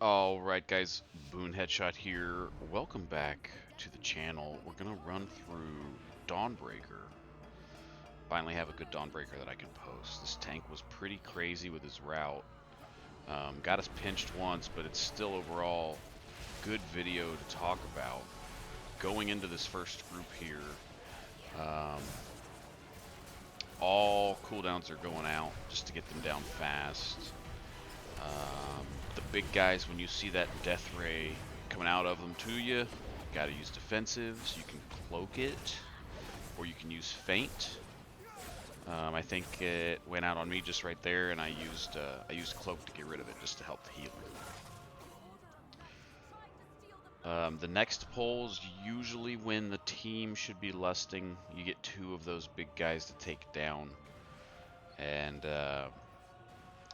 Alright guys, Boone Headshot here. Welcome back to the channel. We're gonna run through Dawnbreaker. Finally have a good Dawnbreaker that I can post. This tank was pretty crazy with his route. Got us pinched once, but it's still overall good video to talk about. Going into this first group here, all cooldowns are going out just to get them down fast. The big guys, when you see that death ray coming out of them to you, you gotta use defensives. You can cloak it, or you can use feint. I think it went out on me just right there, and I used cloak to get rid of it, just to help the healing. The next pulls, usually when the team should be lusting, you get two of those big guys to take down, and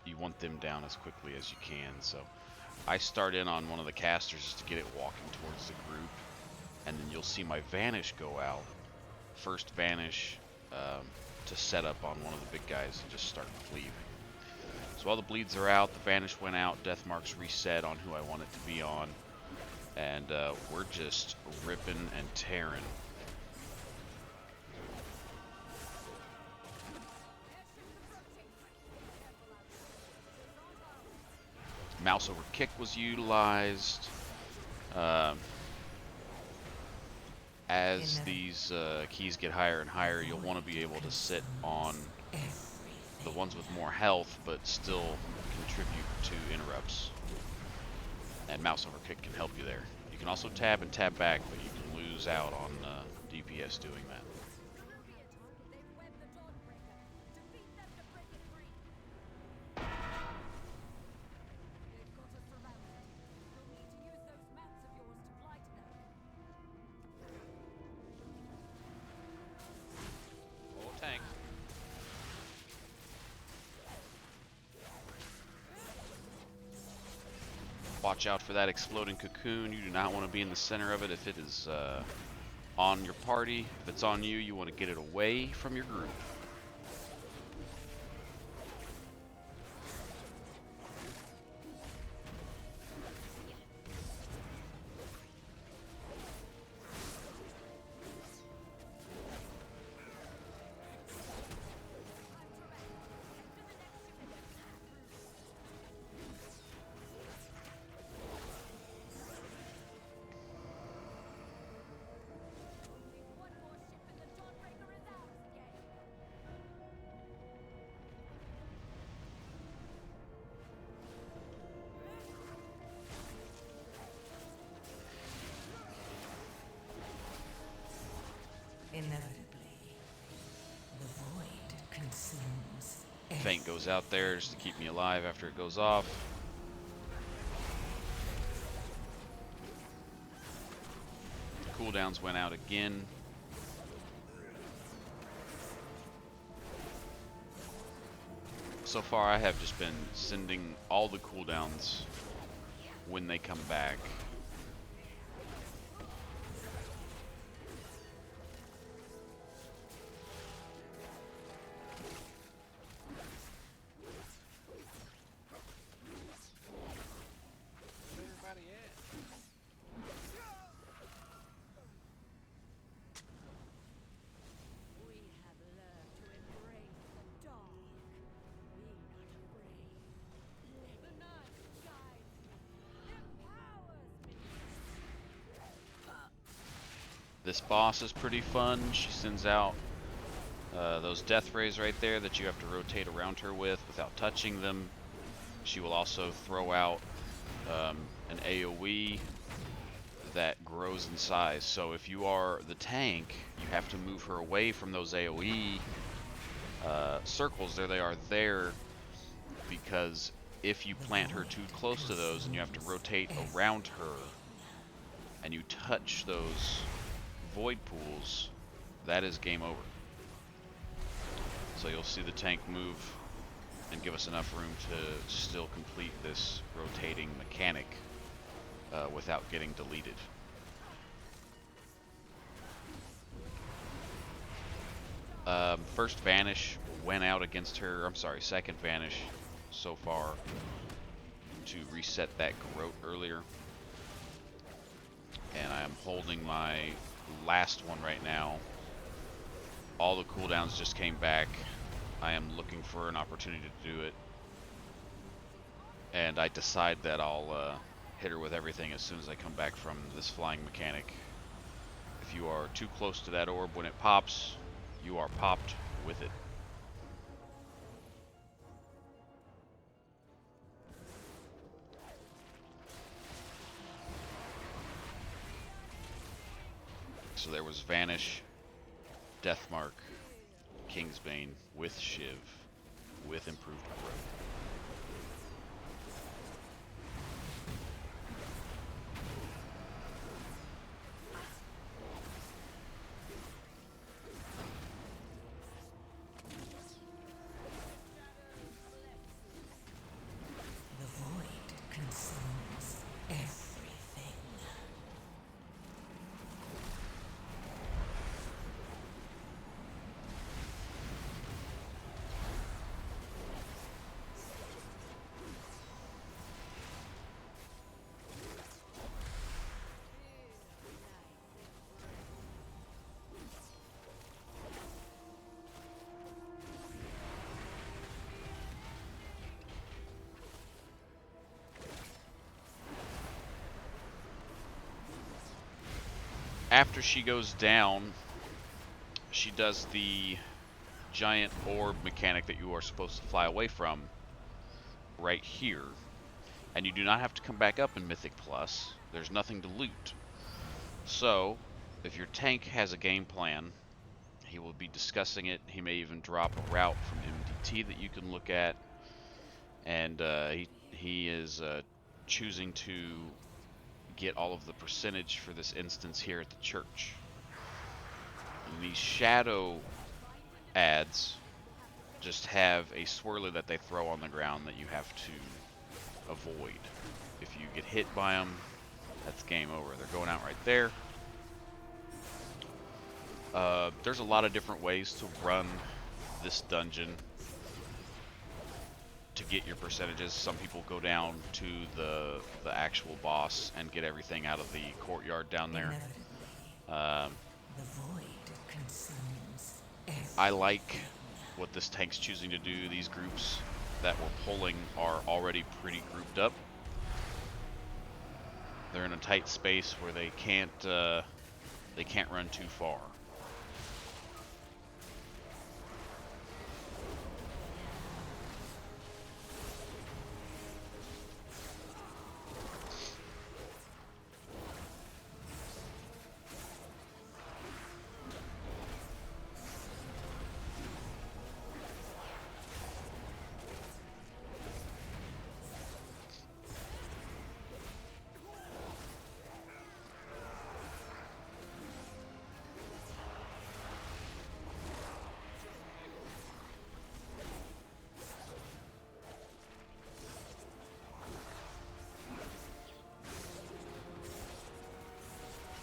you want them down as quickly as you can. So I start in on one of the casters just to get it walking towards the group, and then you'll see my vanish go out. First vanish to set up on one of the big guys and just start cleaving. So while the bleeds are out, the vanish went out, death marks reset on who I want it to be on, and we're just ripping and tearing. Mouse over kick was utilized. As these keys get higher and higher, you'll want to be able to sit on the ones with more health, but still contribute to interrupts. And mouse over kick can help you there. You can also tab and tab back, but you can lose out on DPS doing that. Tank. Watch out for that exploding cocoon. You do not want to be in the center of it if it is on your party. If it's on you, you want to get it away from your group. Inevitably, the void consumes. Feint goes out there just to keep me alive after it goes off. Cooldowns went out again. So far I have just been sending all the cooldowns when they come back. This boss is pretty fun. She sends out those death rays right there that you have to rotate around her with without touching them. She will also throw out an AoE that grows in size. So if you are the tank, you have to move her away from those AoE circles. There they are there, because if you plant her too close to those and you have to rotate around her and you touch those void pools, that is game over. So you'll see the tank move and give us enough room to still complete this rotating mechanic without getting deleted. First vanish went out against her. I'm sorry, second vanish so far. to reset that garrote earlier. And I am holding my last one right now. All the cooldowns just came back. I am looking for an opportunity to do it. And I decide that I'll hit her with everything as soon as I come back from this flying mechanic. If you are too close to that orb when it pops, you are popped with it. So there was Vanish, Deathmark, Kingsbane with Shiv, with improved growth. The void consumes everything. After she goes down, she does the giant orb mechanic that you are supposed to fly away from right here. And you do not have to come back up in Mythic Plus. There's nothing to loot. So, if your tank has a game plan, he will be discussing it. He may even drop a route from MDT that you can look at. And he is choosing to get all of the percentage for this instance here at the church. And these shadow ads just have a swirler that they throw on the ground that you have to avoid. If you get hit by them, that's game over. They're going out right there. There's a lot of different ways to run this dungeon to get your percentages. Some people go down to the actual boss and get everything out of the courtyard down there. The void consumes everything. I like what this tank's choosing to do. These groups that we're pulling are already pretty grouped up. They're in a tight space where they can't run too far.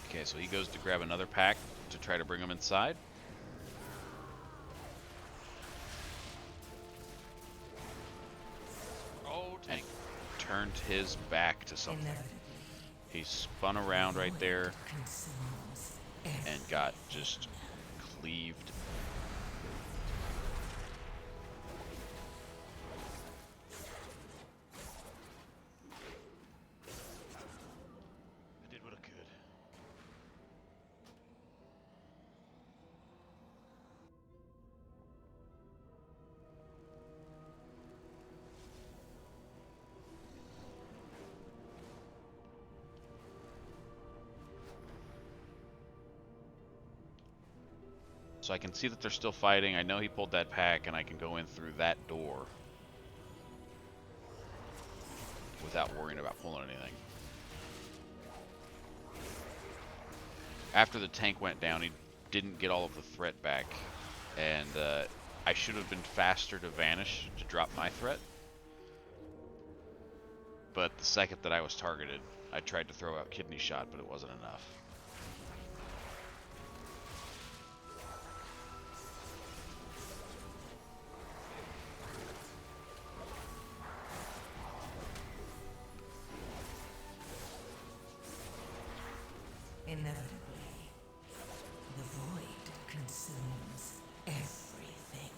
Okay, so he goes to grab another pack to try to bring him inside. And he turned his back to something. He spun around right there and got just cleaved. I did what I could. So I can see that they're still fighting. I know he pulled that pack, and I can go in through that door without worrying about pulling anything. After the tank went down, he didn't get all of the threat back, and I should have been faster to vanish to drop my threat. But the second that I was targeted, I tried to throw out kidney shot, but it wasn't enough. Inevitably, the void consumes everything.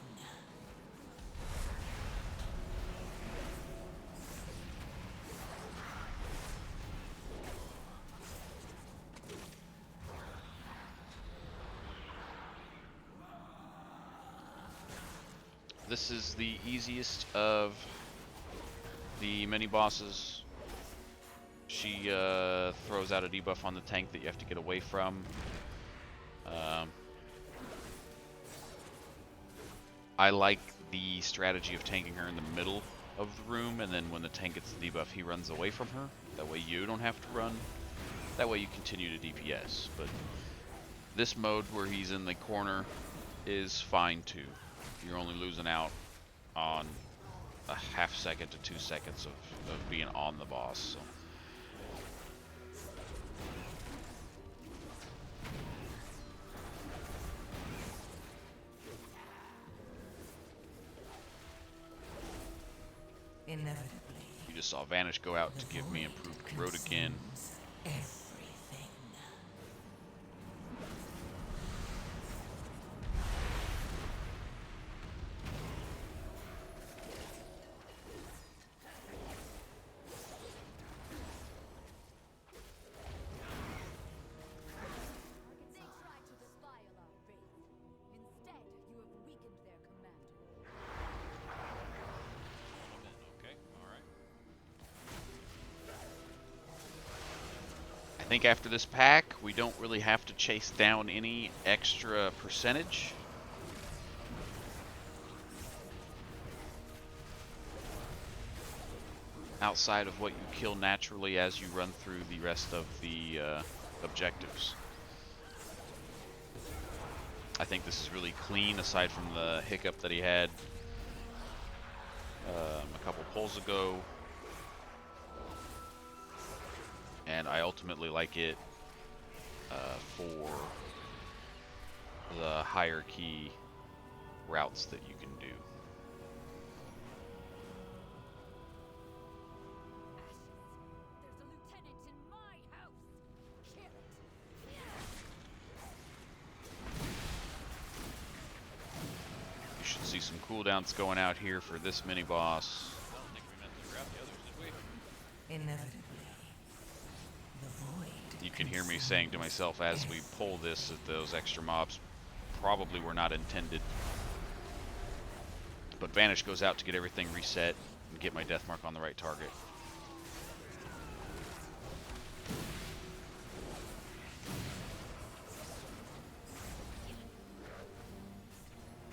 This is the easiest of the mini bosses. She throws out a debuff on the tank that you have to get away from. I like the strategy of tanking her in the middle of the room, and then when the tank gets the debuff, he runs away from her. That way you don't have to run. That way you continue to DPS. But this mode where he's in the corner is fine too. You're only losing out on a half second to 2 seconds of being on the boss. So. Inevitably. You just saw Vanish go out to give me improved road again. Everything. They tried to defile our faith. Instead, you have weakened their commander. Okay, alright. I think after this pack, we don't really have to chase down any extra percentage. Outside of what you kill naturally as you run through the rest of the objectives. I think this is really clean, aside from the hiccup that he had a couple pulls ago. And I ultimately like it for the hierarchy routes that you can do. There's a lieutenant in my house. Kill it. You should see some cooldowns going out here for this mini boss. I don't think we meant to grab the others, did we? Inevitably. The void. You can hear me saying to myself as we pull this that those extra mobs probably were not intended. But Vanish goes out to get everything reset and get my death mark on the right target.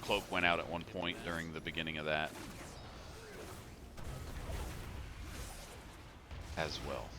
Cloak went out at one point during the beginning of that as well.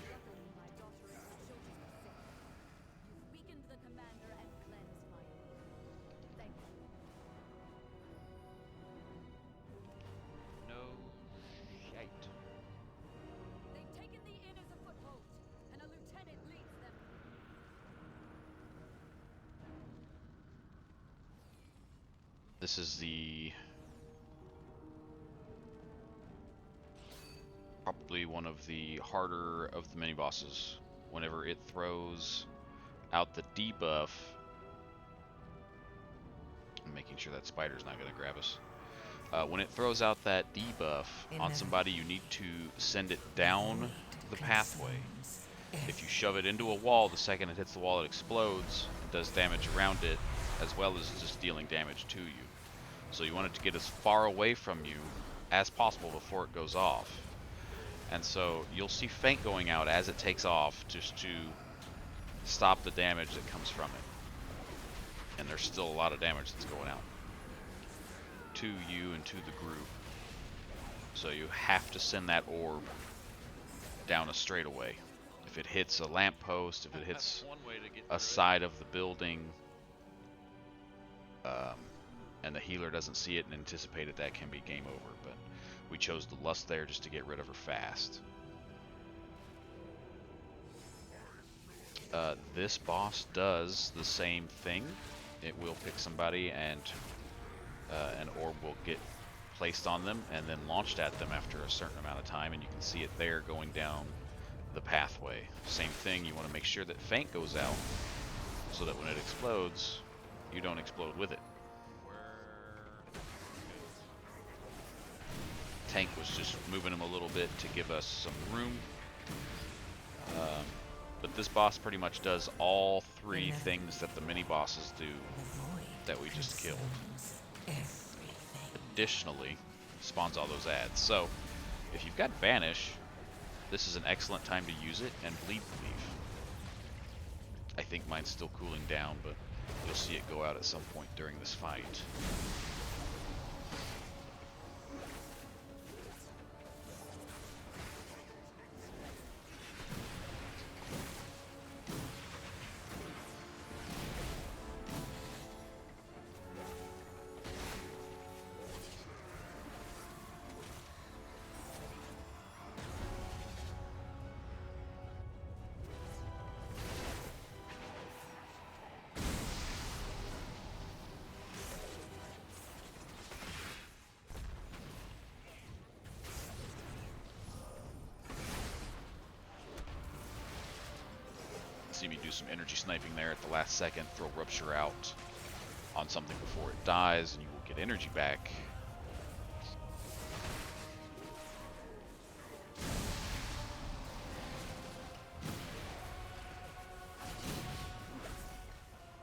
Luckily, my daughter and her children are safe. You've weakened the commander and cleansed my own. Thank you. No shite. They've taken the inn as a foothold, and a lieutenant leads them. This is the probably one of the harder of the mini bosses. Whenever it throws out the debuff, I'm making sure that spider's not going to grab us. When it throws out that debuff on somebody, you need to send it down the pathway. If you shove it into a wall, the second it hits the wall, it explodes and does damage around it, as well as just dealing damage to you. So you want it to get as far away from you as possible before it goes off. And so you'll see Feint going out as it takes off, just to stop the damage that comes from it. And there's still a lot of damage that's going out. to you and to the group. So you have to send that orb down a straightaway. If it hits a lamppost, if it hits a side of the building, and the healer doesn't see it and anticipate it, that can be game over. But we chose the lust there just to get rid of her fast. This boss does the same thing. It will pick somebody and an orb will get placed on them and then launched at them after a certain amount of time, and you can see it there going down the pathway. Same thing, you want to make sure that Faint goes out so that when it explodes, you don't explode with it. Tank was just moving him a little bit to give us some room. But this boss pretty much does all three things that the mini bosses do that we just killed. Additionally, spawns all those ads. So, if you've got Banish, this is an excellent time to use it, and Bleed Belief. I think mine's still cooling down, but you'll see it go out at some point during this fight. See me do some energy sniping there at the last second, throw Rupture out on something before it dies, and you will get energy back.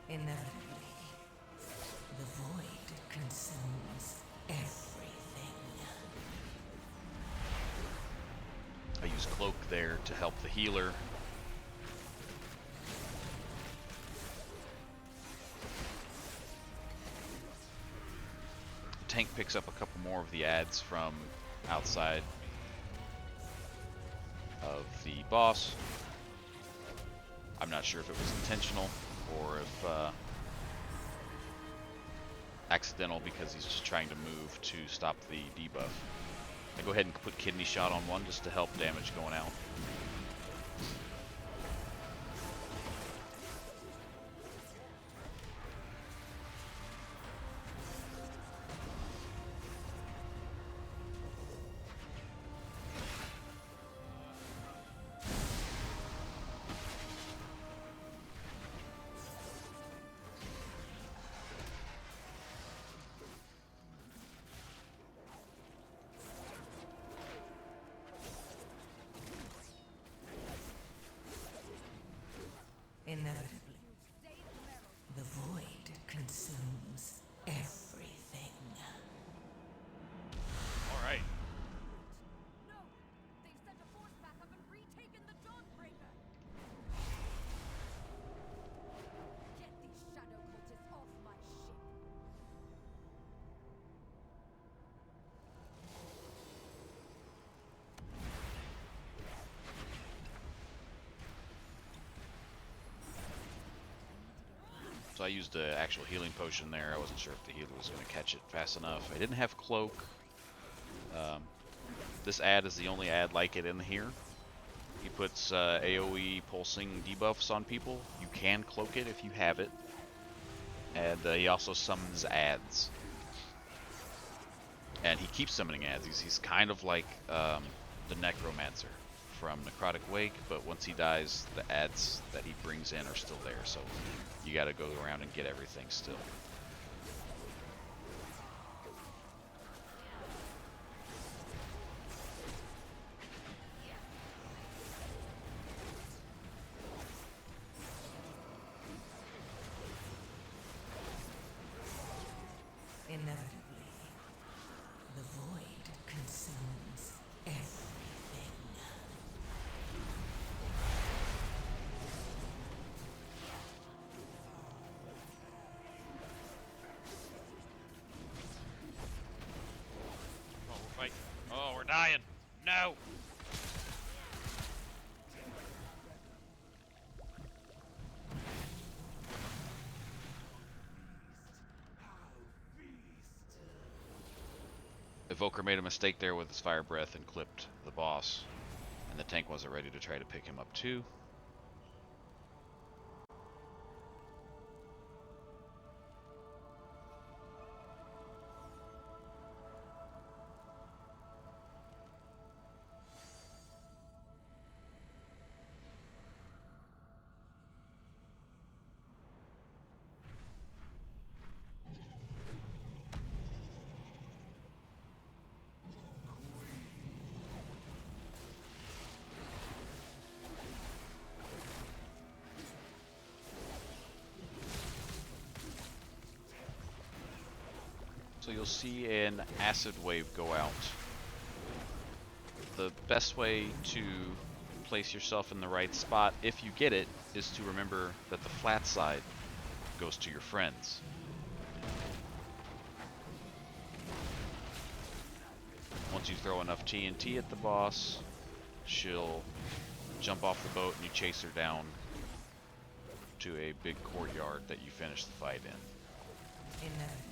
Inevitably, the void consumes everything. I use Cloak there to help the healer. Tank picks up a couple more of the ads from outside of the boss. I'm not sure if it was intentional or if accidental, because he's just trying to move to stop the debuff. I go ahead and put Kidney Shot on one just to help damage going out. Inevitably, the void consumes everything. All right. No! They've sent a force backup and retaken the Dawnbreaker! Get these shadow cultists off my ship! So I used the actual healing potion there. I wasn't sure if the healer was going to catch it fast enough. I didn't have Cloak. This ad is the only ad like it in here. He puts AoE pulsing debuffs on people. You can cloak it if you have it. And he also summons ads. And he keeps summoning ads. He's kind of like the Necromancer from Necrotic Wake, but once he dies, the ads that he brings in are still there. So you got to go around and get everything still. Inevitably, the void consumes everything. No! Evoker made a mistake there with his fire breath and clipped the boss, and the tank wasn't ready to try to pick him up too. So you'll see an acid wave go out. The best way to place yourself in the right spot, if you get it, is to remember that the flat side goes to your friends. Once you throw enough TNT at the boss, she'll jump off the boat and you chase her down to a big courtyard that you finish the fight in. Inevitably,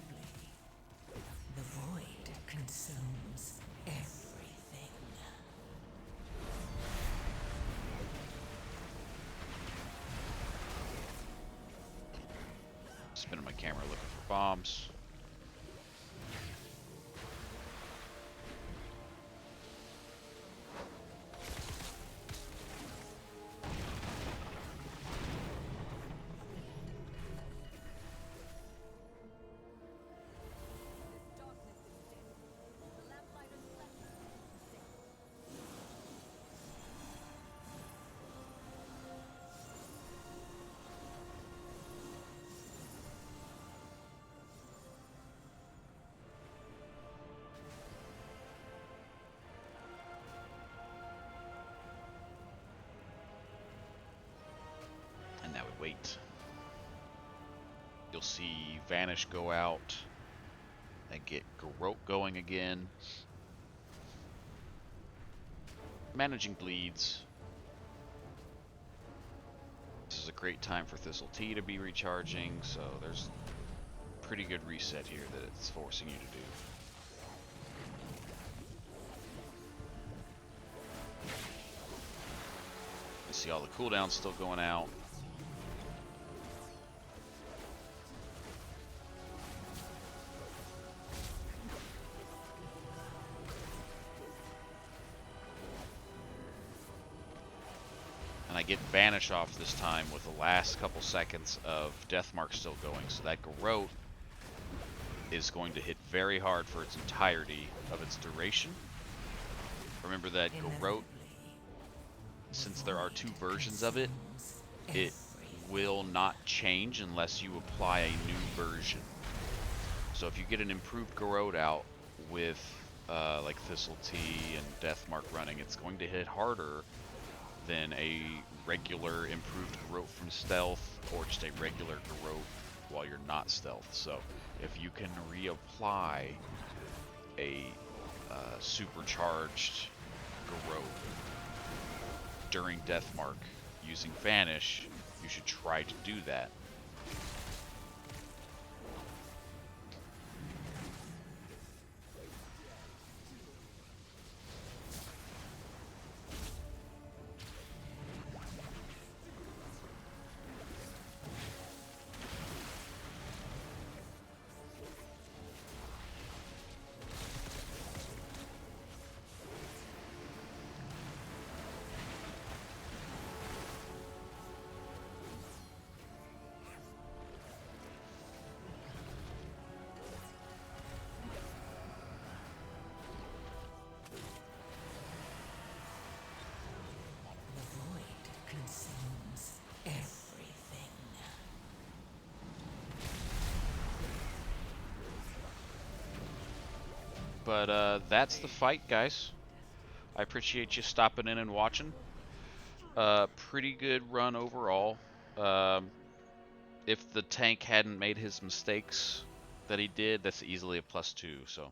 the void consumes everything. Spinning my camera looking for bombs. And now we wait. You'll see Vanish go out and get Garrote going again. Managing bleeds. This is a great time for Thistle Tea to be recharging, so there's pretty good reset here that it's forcing you to do. You see all the cooldowns still going out. And I get Vanish off this time with the last couple seconds of Deathmark still going, so that Garrote is going to hit very hard for its entirety of its duration. Remember that Garrote, since there are two versions of it, it will not change unless you apply a new version. So if you get an improved Garrote out with like Thistle Tea and Deathmark running, it's going to hit harder than a regular improved Garrote from stealth, or just a regular Garrote while you're not stealth. So if you can reapply a supercharged Garrote during Deathmark using Vanish, you should try to do that. Consumes everything. But that's the fight, guys. I appreciate you stopping in and watching. Pretty good run overall. If the tank hadn't made his mistakes that he did, that's easily a +2. So